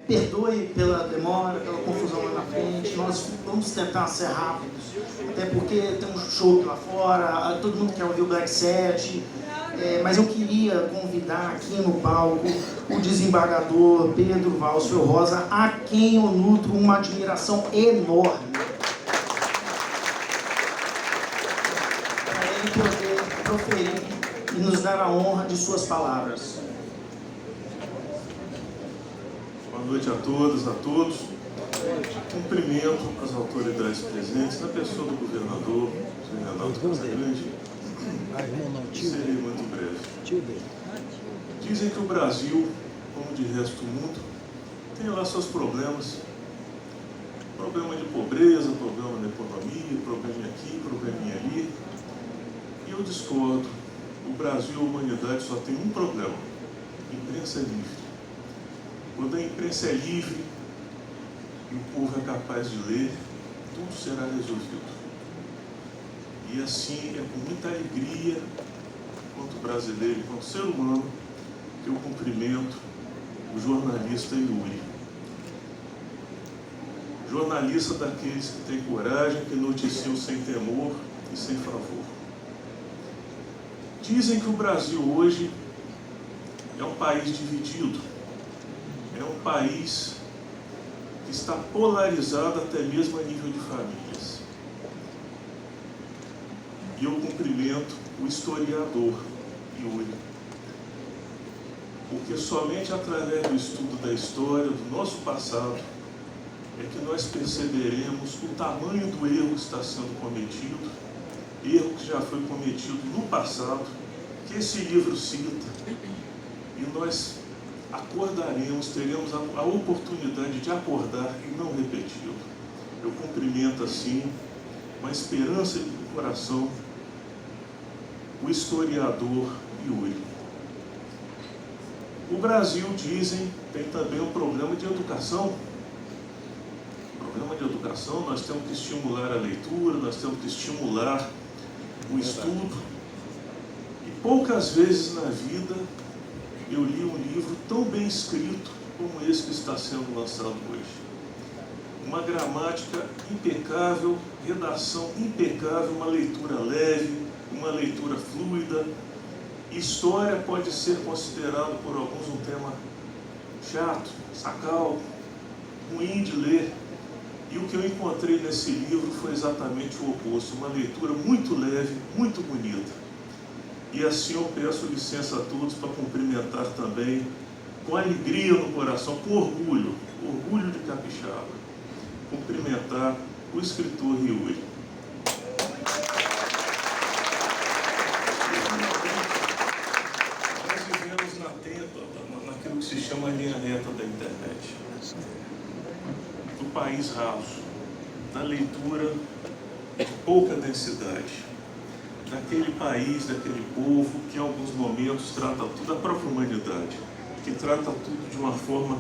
Perdoe pela demora, pela confusão lá na frente. Nós vamos tentar ser rápidos, até porque tem um show lá fora, todo mundo quer ouvir o Black Set. Mas eu queria convidar aqui no palco o desembargador Pedro Valcio Rosa, a quem eu nutro uma admiração enorme. Para ele poder proferir e nos dar a honra de suas palavras. Boa noite a todas, a todos. Cumprimento as autoridades presentes, na pessoa do governador, senhor Renato Casagrande. Serei muito breve. Dizem que o Brasil, como de resto do mundo, tem lá seus problemas. Problema de pobreza, problema na economia, problema aqui, probleminha ali. E eu discordo. O Brasil e a humanidade só tem um problema: imprensa livre. Quando a imprensa é livre e o povo é capaz de ler, tudo será resolvido. E assim é com muita alegria, quanto brasileiro e quanto ser humano, que eu cumprimento o jornalista Yuri. Jornalista daqueles que têm coragem, que noticiam sem temor e sem favor. Dizem que o Brasil hoje é um país dividido. É um país que está polarizado até mesmo a nível de famílias. E eu cumprimento o historiador Yuri, porque somente através do estudo da história, do nosso passado, é que nós perceberemos o tamanho do erro que está sendo cometido, erro que já foi cometido no passado, que esse livro cita, e nós acordaremos, teremos a oportunidade de acordar e não repeti-lo. Eu cumprimento assim, com a esperança do coração, o historiador Yuri. O Brasil, dizem, tem também um problema de educação. Problema de educação, nós temos que estimular a leitura, nós temos que estimular o estudo. E poucas vezes na vida eu li um livro tão bem escrito como esse que está sendo lançado hoje. Uma gramática impecável, redação impecável, uma leitura leve, uma leitura fluida. História pode ser considerado por alguns um tema chato, sacal, ruim de ler. E o que eu encontrei nesse livro foi exatamente o oposto, uma leitura muito leve, muito bonita. E assim eu peço licença a todos para cumprimentar também, com alegria no coração, com orgulho de capixaba, cumprimentar o escritor Yuri. Nós vivemos naquilo que se chama a linha reta da internet, do país raso, da leitura de pouca densidade, daquele país, daquele povo que em alguns momentos trata tudo, da própria humanidade, que trata tudo de uma forma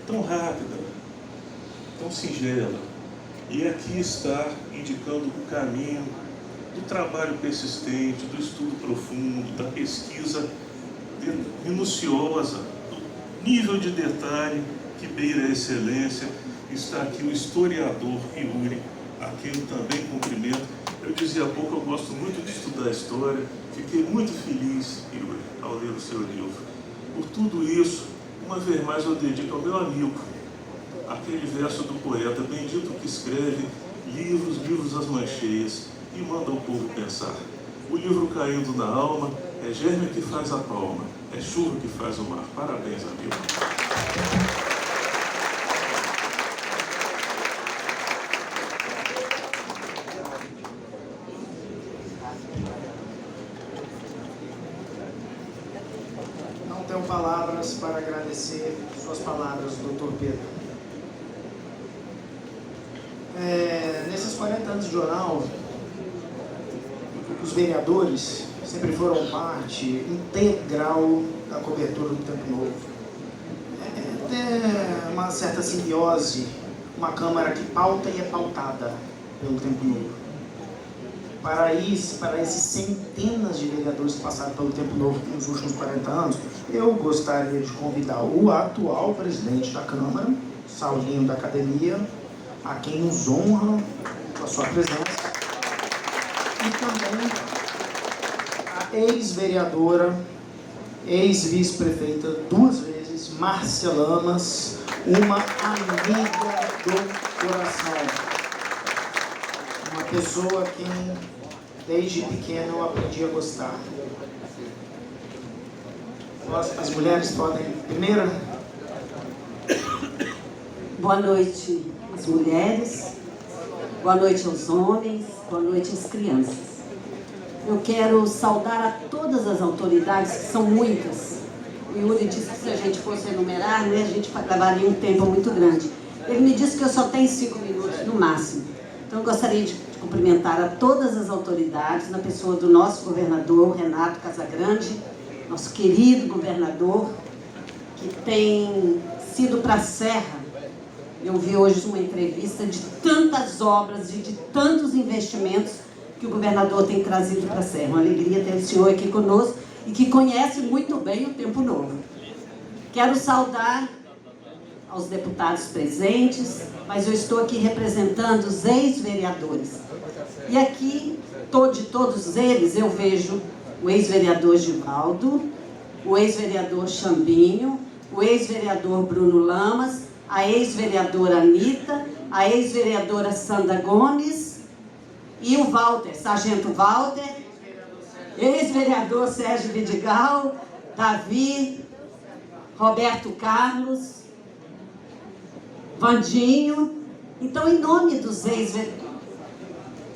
tão rápida, tão singela. E aqui está indicando o caminho do trabalho persistente, do estudo profundo, da pesquisa minuciosa, do nível de detalhe que beira a excelência. Está aqui o historiador Yuri, a quem eu também cumprimento. Eu dizia há pouco, eu gosto muito de estudar história, fiquei muito feliz, Yuri, ao ler o seu livro. Por tudo isso, uma vez mais eu dedico ao meu amigo, aquele verso do poeta: bendito que escreve livros às mancheias e manda o povo pensar. O livro caindo na alma, é germe que faz a palma, é chuva que faz o mar. Parabéns, amigo. Não tenho palavras para agradecer suas palavras, doutor Pedro. Nesses 40 anos de jornal, os vereadores sempre foram parte integral da cobertura do Tempo Novo. Até uma certa simbiose, uma Câmara que pauta e é pautada pelo Tempo Novo. Para esses centenas de vereadores que passaram pelo Tempo Novo nos últimos 40 anos, Eu gostaria de convidar o atual presidente da Câmara, Saulinho da Academia, a quem nos honra com a sua presença, e também a ex-vereadora, ex-vice-prefeita 2 vezes, Márcia Lamas, uma amiga do coração, uma pessoa a quem desde pequeno eu aprendi a gostar. As mulheres podem primeiro. Boa noite às mulheres, boa noite aos homens, boa noite às crianças. Eu quero saudar a todas as autoridades, que são muitas. O Yuri disse que se a gente fosse enumerar, né, a gente levaria um tempo muito grande. Ele me disse que eu só tenho 5 minutos no máximo. Então eu gostaria de cumprimentar a todas as autoridades, na pessoa do nosso governador, Renato Casagrande, nosso querido governador, que tem sido para a Serra. Eu vi hoje uma entrevista de tantas obras e de tantos investimentos que o governador tem trazido para a Serra. Uma alegria ter o senhor aqui conosco e que conhece muito bem o Tempo Novo. Quero saudar aos deputados presentes, mas eu estou aqui representando os ex-vereadores. E aqui, de todos eles, eu vejo o ex-vereador Givaldo, o ex-vereador Chambinho, o ex-vereador Bruno Lamas, a ex-vereadora Anitta, a ex-vereadora Sandra Gomes e o Walter, Sargento Walter, ex-vereador Sérgio Vidigal, Davi, Roberto Carlos, Vandinho. Então, em nome dos ex-vereadores,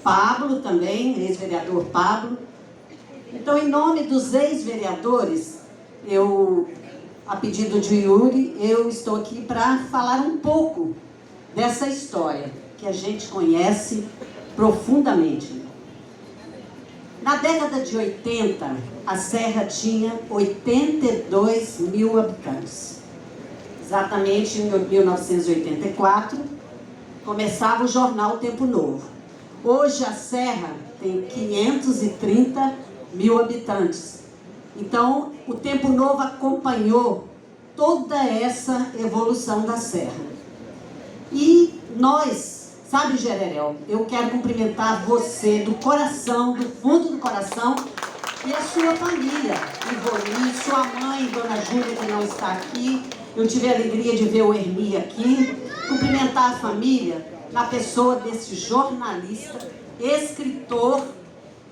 Pablo também, ex-vereador Pablo. Então, em nome dos ex-vereadores, a pedido de Yuri, eu estou aqui para falar um pouco dessa história que a gente conhece profundamente. Na década de 80, a Serra tinha 82 mil habitantes. Exatamente em 1984, começava o jornal Tempo Novo. Hoje a Serra tem 530 mil habitantes. Então, o Tempo Novo acompanhou toda essa evolução da Serra. E nós, sabe, Jererel, eu quero cumprimentar você do coração, do fundo do coração, e a sua família, Ivoni, sua mãe, Dona Júlia, que não está aqui. Eu tive a alegria de ver o Ermi aqui. Cumprimentar a família na pessoa desse jornalista, escritor,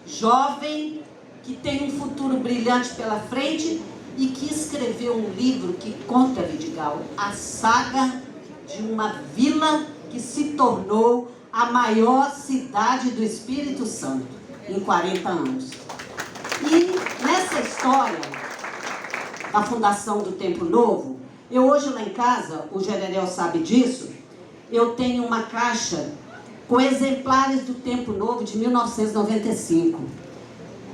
jovem, que tem um futuro brilhante pela frente e que escreveu um livro que conta, Vidigal, a saga de uma vila que se tornou a maior cidade do Espírito Santo em 40 anos. E nessa história da fundação do Tempo Novo, eu hoje lá em casa, o Jererel sabe disso, eu tenho uma caixa com exemplares do Tempo Novo de 1995.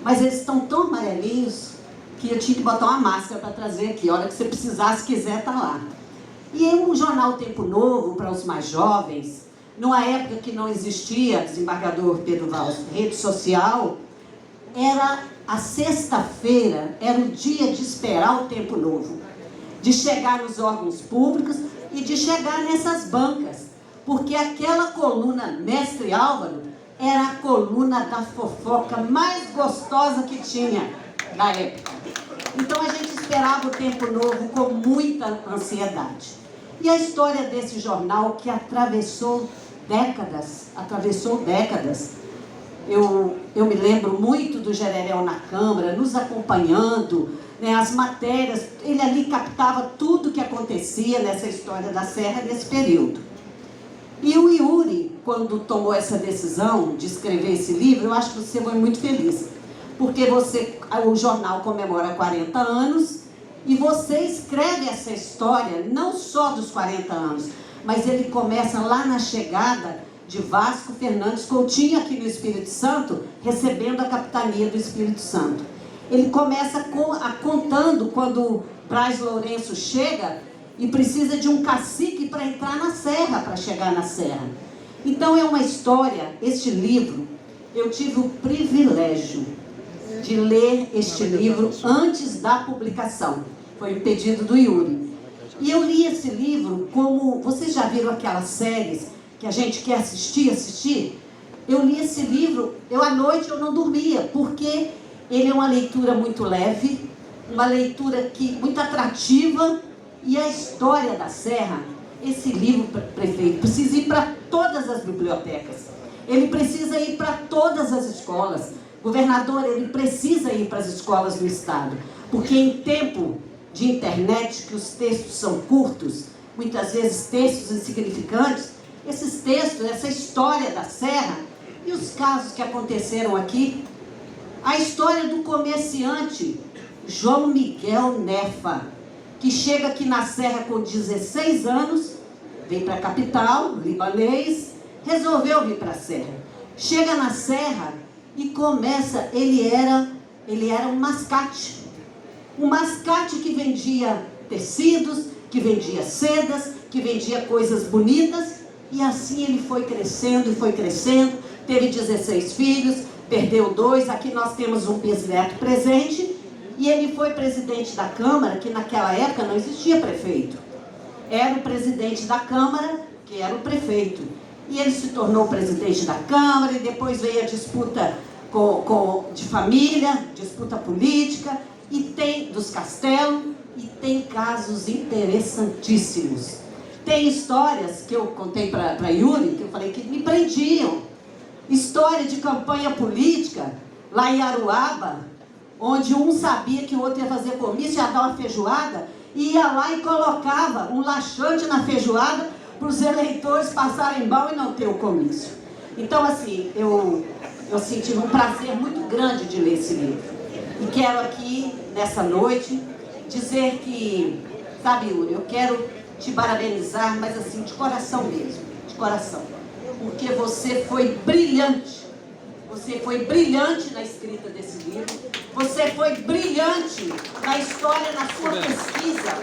Mas eles estão tão amarelinhos que eu tinha que botar uma máscara para trazer aqui. A hora que você precisar, se quiser, tá lá. E o jornal Tempo Novo, para os mais jovens, numa época que não existia, desembargador Pedro Valls, rede social, era a sexta-feira, era o dia de esperar o Tempo Novo, de chegar nos órgãos públicos e de chegar nessas bancas, porque aquela coluna Mestre Álvaro era a coluna da fofoca mais gostosa que tinha na época. Então a gente esperava o Tempo Novo com muita ansiedade. E a história desse jornal que atravessou décadas, eu me lembro muito do Jererel na Câmara, nos acompanhando, né, as matérias, ele ali captava tudo que acontecia nessa história da Serra nesse período. E o Yuri, quando tomou essa decisão de escrever esse livro, eu acho que você foi muito feliz, porque o jornal comemora 40 anos e você escreve essa história não só dos 40 anos, mas ele começa lá na chegada de Vasco Fernandes Coutinho aqui no Espírito Santo, recebendo a capitania do Espírito Santo. Ele começa contando quando Braz Lourenço chega e precisa de um cacique para entrar na serra, para chegar na serra. Então é uma história, este livro, eu tive o privilégio de ler este livro antes da publicação. Foi um pedido do Yuri. E eu li esse livro como... Vocês já viram aquelas séries que a gente quer assistir? Eu li esse livro, à noite eu não dormia, porque ele é uma leitura muito leve, uma leitura muito atrativa, e a história da Serra, esse livro, prefeito, precisa ir para todas as bibliotecas, ele precisa ir para todas as escolas. Governador, ele precisa ir para as escolas do estado, porque em tempo de internet, que os textos são curtos, muitas vezes textos insignificantes, esses textos, essa história da Serra, e os casos que aconteceram aqui, a história do comerciante João Miguel Nefa, que chega aqui na Serra com 16 anos, vem para a capital, libanês, resolveu vir para a Serra. Chega na Serra e começa, ele era um mascate que vendia tecidos, que vendia sedas, que vendia coisas bonitas, e assim ele foi crescendo, teve 16 filhos, perdeu 2, aqui nós temos um bisneto presente, e ele foi presidente da Câmara, que naquela época não existia prefeito. Era o presidente da Câmara, que era o prefeito. E ele se tornou presidente da Câmara, e depois veio a disputa de família, disputa política, e tem dos Castelos, e tem casos interessantíssimos. Tem histórias que eu contei para Yuri, que eu falei que me prendiam. História de campanha política, lá em Aruaba, onde um sabia que o outro ia fazer comício, ia dar uma feijoada, e ia lá e colocava um laxante na feijoada para os eleitores passarem mal e não ter o comício. Então, assim, eu tive um prazer muito grande de ler esse livro. E quero aqui, nessa noite, dizer que, sabe, Yuri, eu quero te parabenizar, mas assim, de coração mesmo, de coração. Porque você foi brilhante. Você foi brilhante na escrita desse livro. Você foi brilhante na história, na sua pesquisa.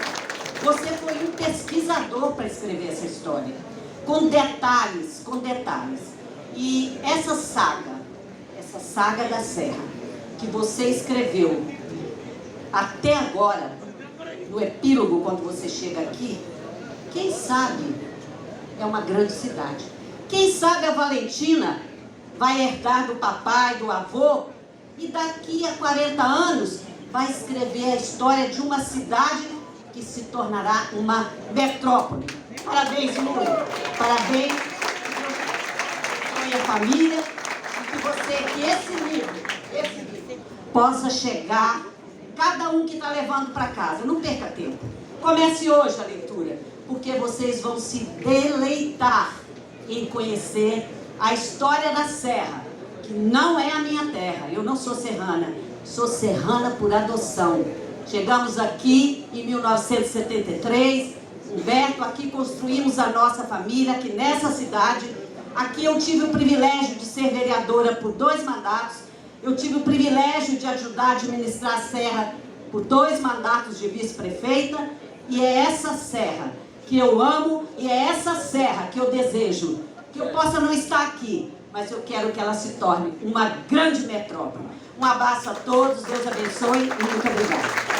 Você foi um pesquisador para escrever essa história. Com detalhes, E essa saga da Serra, que você escreveu até agora, no epílogo, quando você chega aqui, quem sabe é uma grande cidade. Quem sabe a Valentina vai herdar do papai, do avô, e daqui a 40 anos vai escrever a história de uma cidade que se tornará uma metrópole. Parabéns, Yuri. Parabéns à minha família, e que esse livro possa chegar cada um que está levando para casa. Não perca tempo. Comece hoje a leitura, porque vocês vão se deleitar em conhecer a história da Serra, que não é a minha terra. Eu não sou serrana, sou serrana por adoção. Chegamos aqui em 1973, Humberto, aqui construímos a nossa família, aqui nessa cidade. Aqui eu tive o privilégio de ser vereadora por 2 mandatos, eu tive o privilégio de ajudar a administrar a Serra por 2 mandatos de vice-prefeita, e é essa Serra que eu amo, e é essa Serra que eu desejo que eu possa não estar aqui, mas eu quero que ela se torne uma grande metrópole. Um abraço a todos, Deus abençoe e muito obrigada.